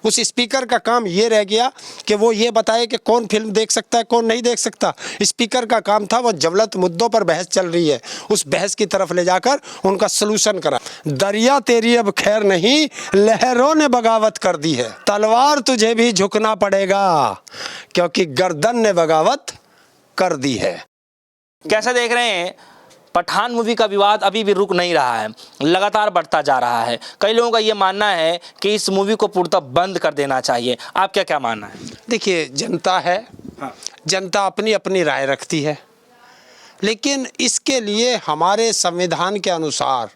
उस स्पीकर का काम ये रह गया कि वो ये बताए कि कौन फिल्म देख सकता है, कौन नहीं देख सकता। स्पीकर का काम था वो ज्वलंत मुद्दों पर बहस चल रही है, उस बहस की तरफ ले जाकर उनका सलूशन करा। दरिया तेरी अब खैर नहीं, लहरों ने बगावत कर दी है, तलवार तुझे भी झुकना पड़ेगा, क्योंकि गर्दन ने बगावत कर दी है। कैसे देख रहे हैं, पठान मूवी का विवाद अभी भी रुक नहीं रहा है, लगातार बढ़ता जा रहा है। कई लोगों का ये मानना है कि इस मूवी को पूर्णतः बंद कर देना चाहिए। आप क्या क्या मानना है? देखिए, जनता है, हाँ। जनता अपनी अपनी राय रखती है, लेकिन इसके लिए हमारे संविधान के अनुसार,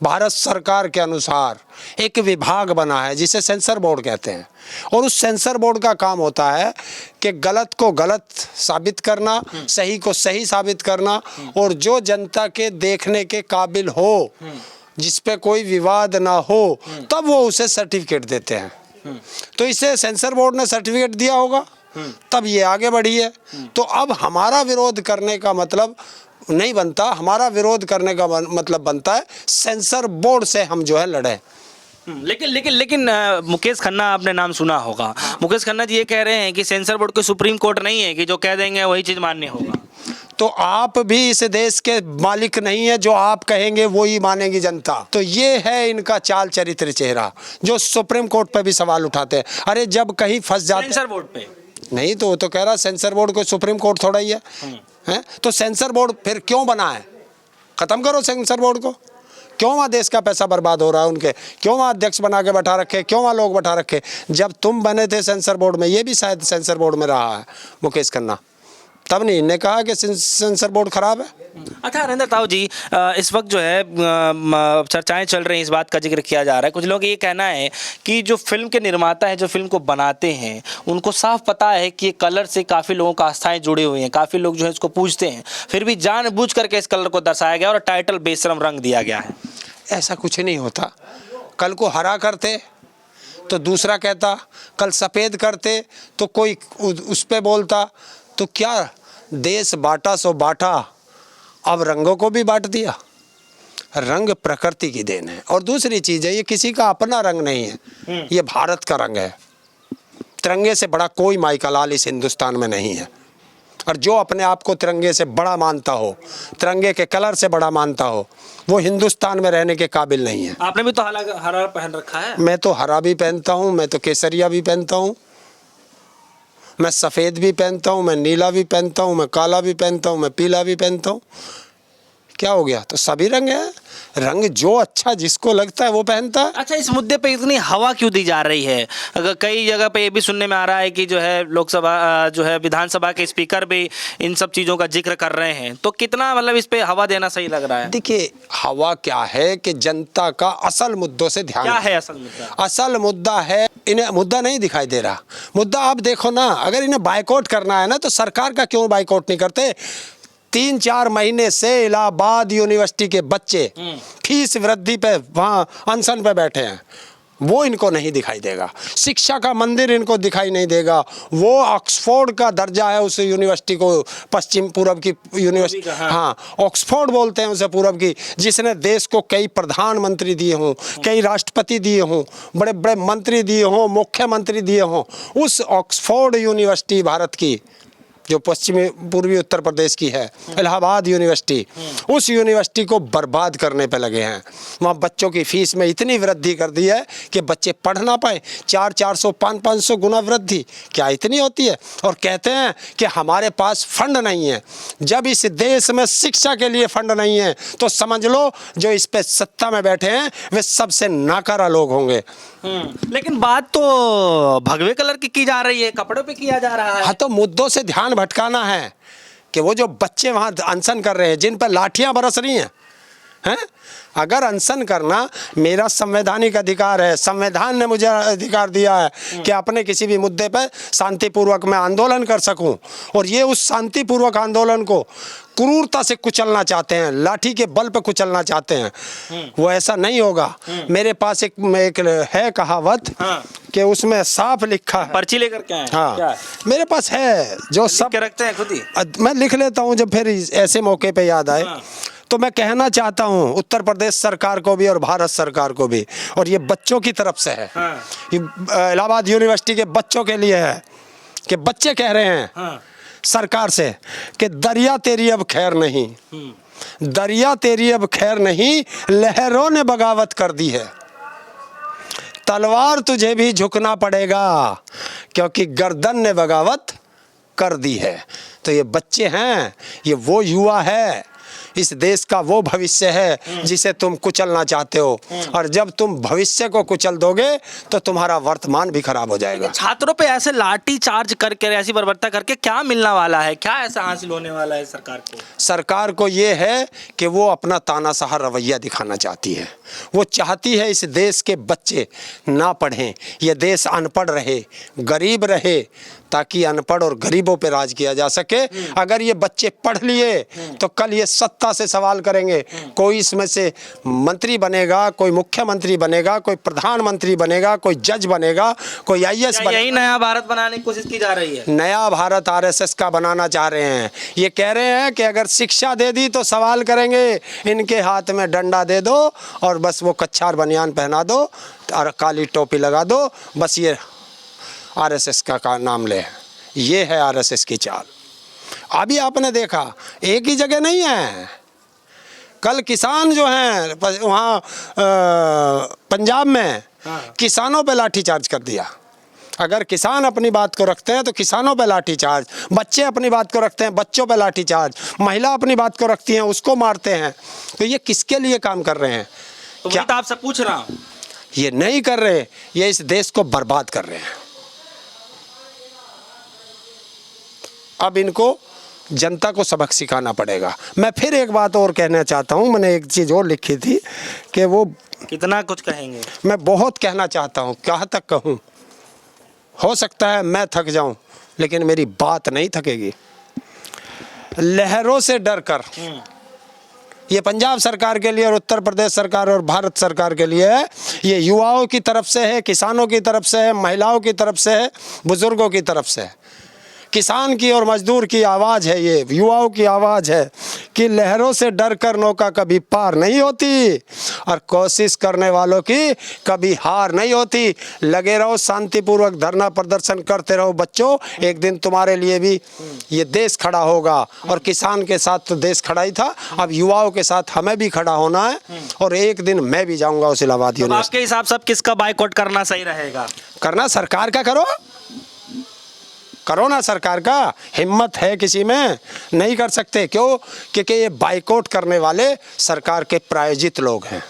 भारत सरकार के अनुसार एक विभाग बना है जिसे सेंसर बोर्ड कहते हैं, और उस सेंसर बोर्ड का काम होता है कि गलत को गलत साबित करना, सही को सही साबित करना, और जो जनता के देखने के काबिल हो, जिस पे कोई विवाद ना हो, तब वो उसे सर्टिफिकेट देते हैं। तो इसे सेंसर बोर्ड ने सर्टिफिकेट दिया होगा, तब ये आगे बढ़ी है। तो अब हमारा विरोध करने का मतलब नहीं बनता, हमारा विरोध करने का मतलब बनता है सेंसर बोर्ड से हम जो है लड़े। लेकिन मुकेश खन्ना आपने नाम सुना होगा। मुकेश खन्ना जी ये कह रहे हैं कि सेंसर बोर्ड कोई सुप्रीम कोर्ट नहीं है कि जो कह देंगे वही चीज़ मान्य होगा। तो आप भी इस देश के मालिक नहीं है, जो आप कहेंगे वो ही मानेगी जनता। तो ये है इनका चाल चरित्र चेहरा, जो सुप्रीम कोर्ट पे भी सवाल उठाते हैं। अरे जब कहीं फंस जाते, सेंसर बोर्ड पे नहीं तो वो तो कह रहा सेंसर बोर्ड को सुप्रीम कोर्ट थोड़ा ही है, हैं? तो सेंसर बोर्ड फिर क्यों बना है? खत्म करो सेंसर बोर्ड को। क्यों वहाँ देश का पैसा बर्बाद हो रहा है उनके? क्यों वहाँ अध्यक्ष बना के बैठा रखे? क्यों वहाँ लोग बैठा रखे? जब तुम बने थे सेंसर बोर्ड में, ये भी शायद सेंसर बोर्ड में रहा है मुकेश खन्ना, तब नहीं इन्हें कहा कि सेंसर बोर्ड खराब है। अच्छा हरेंद्र ताऊ जी, इस वक्त जो है चर्चाएं चल रही हैं, इस बात का जिक्र किया जा रहा है। कुछ लोग ये कहना है कि जो फिल्म के निर्माता है, जो फिल्म को बनाते हैं, उनको साफ पता है कि ये कलर से काफ़ी लोगों का आस्थाएं जुड़ी हुई हैं, काफ़ी लोग जो है इसको पूजते हैं, फिर भी जानबूझ करके इस कलर को दर्शाया गया और टाइटल बेशरम रंग दिया गया है। ऐसा कुछ नहीं होता। कल को हरा करते तो दूसरा कहता, कल सफ़ेद करते तो कोई उस पर बोलता। तो क्या देश बांटा सो बांटा, अब रंगों को भी बांट दिया। रंग प्रकृति की देन है, और दूसरी चीज़ है, ये किसी का अपना रंग नहीं है, ये भारत का रंग है। तिरंगे से बड़ा कोई माई का लाल इस हिंदुस्तान में नहीं है, और जो अपने आप को तिरंगे से बड़ा मानता हो, तिरंगे के कलर से बड़ा मानता हो, वो हिंदुस्तान में रहने के काबिल नहीं है। आपने भी तो हरा पहन रखा है। मैं तो हरा भी पहनता हूँ, मैं तो केसरिया भी पहनता हूँ, मैं सफ़ेद भी पहनता हूँ, मैं नीला भी पहनता हूँ, मैं काला भी पहनता हूँ, मैं पीला भी पहनता हूँ। क्या हो गया? तो सभी रंग हैं, रंग जो अच्छा जिसको लगता है वो पहनता है। अच्छा, इस मुद्दे पे इतनी हवा क्यों दी जा रही है? अगर कई जगह पे ये भी सुनने में आ रहा है कि जो है लोकसभा जो है विधानसभा के स्पीकर भी इन सब चीज़ों का जिक्र कर रहे हैं, तो कितना मतलब इस पे हवा देना सही लग रहा है? देखिए, हवा क्या है कि जनता का असल मुद्दों से ध्यान, क्या है असल मुद्दा? असल मुद्दा है, इन्हें मुद्दा नहीं दिखाई दे रहा। मुद्दा आप देखो ना, अगर इन्हें बाइकआउट करना है ना, तो सरकार का क्यों बाइकआउट नहीं करते? 3-4 महीने से इलाहाबाद यूनिवर्सिटी के बच्चे फीस वृद्धि पे वहाँ अनशन पे बैठे हैं, वो इनको नहीं दिखाई देगा। शिक्षा का मंदिर इनको दिखाई नहीं देगा। वो ऑक्सफोर्ड का दर्जा है उस यूनिवर्सिटी को, पश्चिम पूरब की यूनिवर्सिटी, हाँ ऑक्सफोर्ड बोलते हैं उसे पूरब की, जिसने देश को कई प्रधानमंत्री दिए हों, कई राष्ट्रपति दिए हों, बड़े बड़े मंत्री दिए हों, मुख्यमंत्री दिए हों। उस ऑक्सफोर्ड यूनिवर्सिटी भारत की, जो पश्चिमी पूर्वी उत्तर प्रदेश की है, इलाहाबाद यूनिवर्सिटी, उस यूनिवर्सिटी को बर्बाद करने पे लगे हैं। वहाँ बच्चों की फीस में इतनी वृद्धि कर दी है कि बच्चे पढ़ ना पाए। 400-400, 500-500 गुना वृद्धि क्या इतनी होती है? और कहते हैं कि हमारे पास फंड नहीं है। जब इस देश में शिक्षा के लिए फंड नहीं है, तो समझ लो जो इस पे सत्ता में बैठे हैं वे सबसे नाकारा लोग होंगे। लेकिन बात तो भगवे कलर की जा रही है, कपड़ों पे किया जा रहा है। हाँ, तो मुद्दों से ध्यान भटकाना है कि वो जो बच्चे वहाँ अनशन कर रहे हैं, जिन पर लाठियाँ बरस रही हैं, अगर अनशन करना मेरा संवैधानिक अधिकार है, संविधान ने मुझे अधिकार दिया है कि अपने किसी भी मुद्दे पर शांतिपूर्वक मैं आंदोलन कर सकूं, और ये उस शांतिपूर्वक आंदोलन को क्रूरता से कुचलना चाहते हैं, लाठी के बल पर कुचलना चाहते हैं, वो ऐसा नहीं होगा। मेरे पास एक है कहावत, कि उसमें साफ लिखा है। पर्ची लेकर के आए? हाँ, क्या? मेरे पास है, जो सब के रखते हैं खुद ही। मैं लिख लेता हूँ जब फिर ऐसे मौके पे याद आए। तो मैं कहना चाहता हूँ उत्तर प्रदेश सरकार को भी और भारत सरकार को भी, और ये बच्चों की तरफ से है, ये इलाहाबाद यूनिवर्सिटी के बच्चों के लिए है, कि बच्चे कह रहे हैं सरकार से कि दरिया तेरी अब खैर नहीं, दरिया तेरी अब खैर नहीं, लहरों ने बगावत कर दी है, तलवार तुझे भी झुकना पड़ेगा क्योंकि गर्दन ने बगावत कर दी है। तो ये बच्चे हैं, ये वो युवा है, इस देश का वो भविष्य है जिसे तुम कुचलना चाहते हो, और जब तुम भविष्य को कुचल दोगे तो तुम्हारा वर्तमान भी खराब हो जाएगा। छात्रों पे ऐसे लाठी चार्ज करके, ऐसी बर्बरता करके क्या मिलने वाला है, क्या ऐसा हासिल होने वाला है सरकार को? सरकार को ये है कि वो अपना तानाशाह रवैया दिखाना चाहती है। वो चाहती है इस देश के बच्चे ना पढ़ें, ये देश अनपढ़ रहे, गरीब रहे, ताकि अनपढ़ और गरीबों पे राज किया जा सके। अगर ये बच्चे पढ़ लिए तो कल ये सत्ता से सवाल करेंगे, कोई इसमें से मंत्री बनेगा, कोई मुख्यमंत्री बनेगा, कोई प्रधानमंत्री बनेगा, कोई जज बनेगा, कोई आईएएस बनेगा। यही नया भारत बनाने की कोशिश की जा रही है। नया भारत आरएसएस का बनाना चाह रहे हैं। ये कह रहे हैं कि अगर शिक्षा दे दी तो सवाल करेंगे, इनके हाथ में डंडा दे दो और बस वो कच्छार बनियान पहना दो और काली टोपी लगा दो, बस ये आरएसएस का नाम ले। ये है आरएसएस की चाल। अभी आपने देखा एक ही जगह नहीं है, कल किसान जो हैं वहाँ पंजाब में किसानों पे लाठीचार्ज कर दिया। अगर किसान अपनी बात को रखते हैं तो किसानों पे लाठीचार्ज, बच्चे अपनी बात को रखते हैं बच्चों पे लाठीचार्ज, महिला अपनी बात को रखती हैं उसको मारते हैं। तो ये किसके लिए काम कर रहे हैं? तो क्या तो आपसे पूछ रहा हूँ, ये नहीं कर रहे, ये इस देश को बर्बाद कर रहे हैं। अब इनको जनता को सबक सिखाना पड़ेगा। मैं फिर एक बात और कहना चाहता हूँ, मैंने एक चीज़ और लिखी थी कि वो कितना कुछ कहेंगे, मैं बहुत कहना चाहता हूँ, कहाँ तक कहूँ? हो सकता है मैं थक जाऊँ लेकिन मेरी बात नहीं थकेगी। लहरों से डरकर, ये पंजाब सरकार के लिए और उत्तर प्रदेश सरकार और भारत सरकार के लिए है, ये युवाओं की तरफ से है, किसानों की तरफ से है, महिलाओं की तरफ से है, बुजुर्गों की तरफ से है। किसान की और मजदूर की आवाज़ है, ये युवाओं की आवाज़ है कि लहरों से डरकर नौका कभी पार नहीं होती और कोशिश करने वालों की कभी हार नहीं होती। लगे रहो, शांतिपूर्वक धरना प्रदर्शन करते रहो बच्चों, एक दिन तुम्हारे लिए भी ये देश खड़ा होगा। और किसान के साथ तो देश खड़ा ही था, अब युवाओं के साथ हमें भी खड़ा होना है, और एक दिन मैं भी जाऊँगा उस इलाहाबाद यूनिवर्सिटी। आपके हिसाब से किसका बाइकआउट करना सही रहेगा? करना सरकार का करो ना, सरकार का। हिम्मत है किसी में? नहीं कर सकते। क्यों? क्योंकि ये बाइकआउट करने वाले सरकार के प्रायोजित लोग हैं।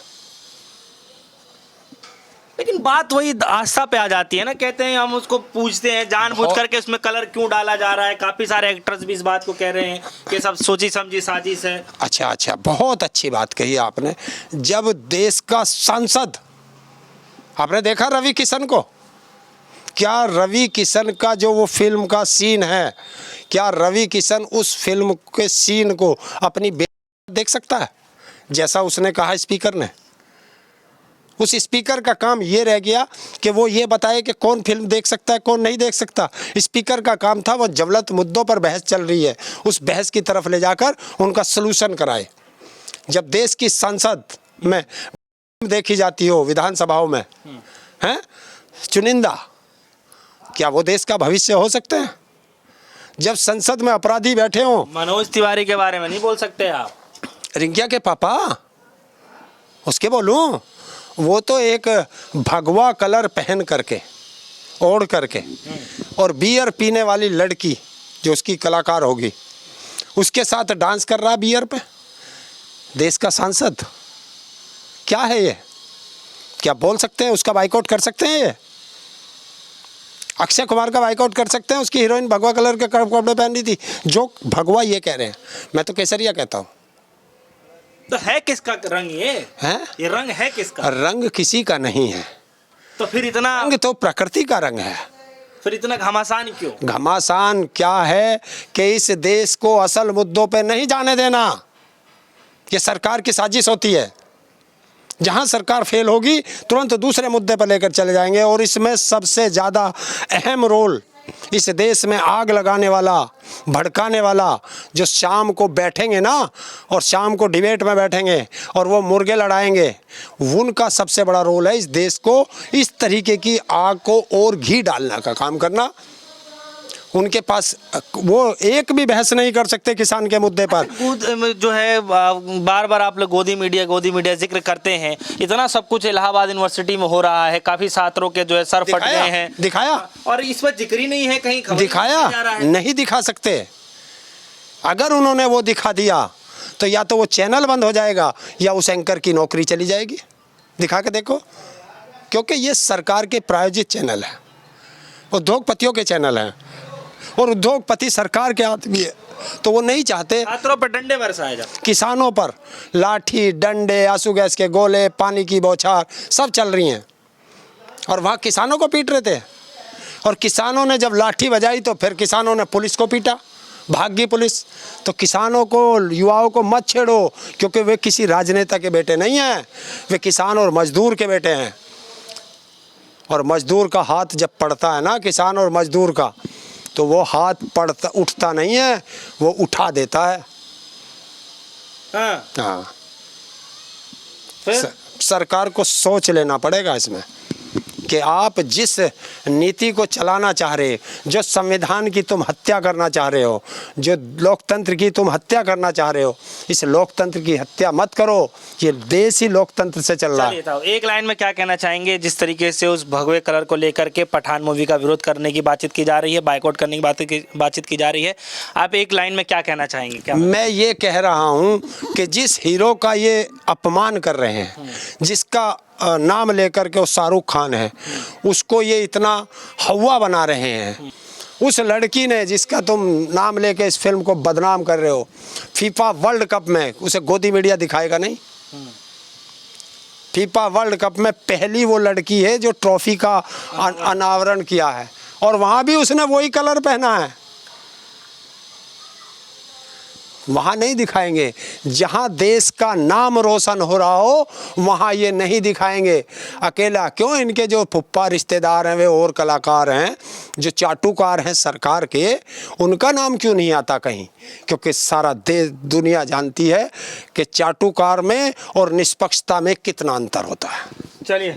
लेकिन बात वही आस्था पे आ जाती है ना, कहते हैं हम उसको पूछते हैं जानबूझ करके उसमें कलर क्यों डाला जा रहा है। काफी सारे एक्टर्स भी इस बात को कह रहे हैं कि सब सोची समझी साजिश है। अच्छा, बहुत अच्छी बात कही आपने। जब देश का सांसद, आपने देखा रवि किशन को, क्या रवि किशन का जो वो फिल्म का सीन है, क्या रवि किशन उस फिल्म के सीन को अपनी देख सकता है जैसा उसने कहा स्पीकर ने? उस स्पीकर का काम ये रह गया कि वो ये बताए कि कौन फिल्म देख सकता है, कौन नहीं देख सकता। स्पीकर का काम था वो जवलत मुद्दों पर बहस चल रही है, उस बहस की तरफ ले जाकर उनका सलूशन कराए। जब देश की संसद में देखी जाती हो, विधानसभाओं में हैं चुनिंदा, क्या वो देश का भविष्य हो सकते हैं? जब संसद में अपराधी बैठे हों। मनोज तिवारी के बारे में नहीं बोल सकते आप? रिंकिया के पापा, उसके बोलूं? वो तो एक भगवा कलर पहन करके, ओढ़ करके, और बियर पीने वाली लड़की जो उसकी कलाकार होगी उसके साथ डांस कर रहा बियर पे। देश का सांसद क्या है ये? क्या बोल सकते हैं? उसका बाइकआउट कर सकते हैं? ये अक्षय कुमार का बाइकआउट कर सकते हैं? उसकी हीरोइन भगवा कलर के कपड़े पहन रही थी। जो भगवा ये कह रहे हैं, मैं तो केसरिया कहता हूँ। तो है किसका रंग ये? है ये रंग है किसका? रंग किसी का नहीं है। तो फिर इतना रंग तो प्रकृति का रंग है। फिर इतना घमासान क्यों? घमासान क्या है कि इस देश को असल मुद्दों पे नहीं जाने देना। ये सरकार की साजिश होती है। जहां सरकार फेल होगी तुरंत दूसरे मुद्दे पर लेकर चले जाएंगे, और इसमें सबसे ज़्यादा अहम रोल इस देश में आग लगाने वाला, भड़काने वाला, जो शाम को बैठेंगे ना और शाम को डिबेट में बैठेंगे और वो मुर्गे लड़ाएंगे, उनका सबसे बड़ा रोल है इस देश को इस तरीके की आग को और घी डालने का काम करना। उनके पास वो एक भी बहस नहीं कर सकते किसान के मुद्दे पर। जो है बार बार आप लोग गोदी मीडिया जिक्र करते हैं, इतना सब कुछ इलाहाबाद यूनिवर्सिटी में हो रहा है, काफी छात्रों के जो है सर फट गए हैं, दिखाया, और इस पर जिक्र ही नहीं है, कहीं खबर दिखाया नहीं दिखा सकते। अगर उन्होंने वो दिखा दिया तो या तो वो चैनल बंद हो जाएगा या उस एंकर की नौकरी चली जाएगी। दिखा के देखो, क्योंकि ये सरकार के प्रायोजित चैनल है, उद्योगपतियों के चैनल हैं और उद्योगपति सरकार के आदमी है, तो वो नहीं चाहते छात्रों पर डंडे बरसाए जा, किसानों पर लाठी डंडे, आंसू गैस के गोले, पानी की बौछार सब चल रही हैं, और वहाँ किसानों को पीट रहे थे। और किसानों ने जब लाठी बजाई तो फिर किसानों ने पुलिस को पीटा, भाग गई पुलिस। तो किसानों को, युवाओं को मत छेड़ो, क्योंकि वे किसी राजनेता के बेटे नहीं हैं, वे किसान और मजदूर के बेटे हैं। और मजदूर का हाथ जब पड़ता है ना, किसान और मजदूर का, तो वो हाथ पड़ता उठता नहीं है, वो उठा देता है। हाँ, सरकार को सोच लेना पड़ेगा इसमें कि आप जिस नीति को चलाना चाह रहे, जो संविधान की तुम हत्या करना चाह रहे हो, जो लोकतंत्र की तुम हत्या करना चाह रहे हो, इस लोकतंत्र की हत्या मत करो। ये देश ही लोकतंत्र से चल रहा है। एक लाइन में क्या कहना चाहेंगे, जिस तरीके से उस भगवे कलर को लेकर के पठान मूवी का विरोध करने की बातचीत की जा रही है, बाइकआउट करने की बातचीत की जा रही है, आप एक लाइन में क्या कहना चाहेंगे? क्या मैं ये कह रहा हूँ कि जिस हीरो का ये अपमान कर रहे हैं, जिसका नाम लेकर के वो शाहरुख खान है, उसको ये इतना हवा बना रहे हैं, उस लड़की ने जिसका तुम नाम लेके इस फिल्म को बदनाम कर रहे हो, फीफा वर्ल्ड कप में उसे गोदी मीडिया दिखाएगा नहीं। फीफा वर्ल्ड कप में पहली वो लड़की है जो ट्रॉफी का अनावरण किया है, और वहाँ भी उसने वही कलर पहना है। वहाँ नहीं दिखाएंगे। जहाँ देश का नाम रोशन हो रहा हो वहाँ ये नहीं दिखाएंगे। अकेला क्यों, इनके जो फुप्पा रिश्तेदार हैं वे और कलाकार हैं, जो चाटुकार हैं सरकार के, उनका नाम क्यों नहीं आता कहीं? क्योंकि सारा देश दुनिया जानती है कि चाटुकार में और निष्पक्षता में कितना अंतर होता है। चलिए।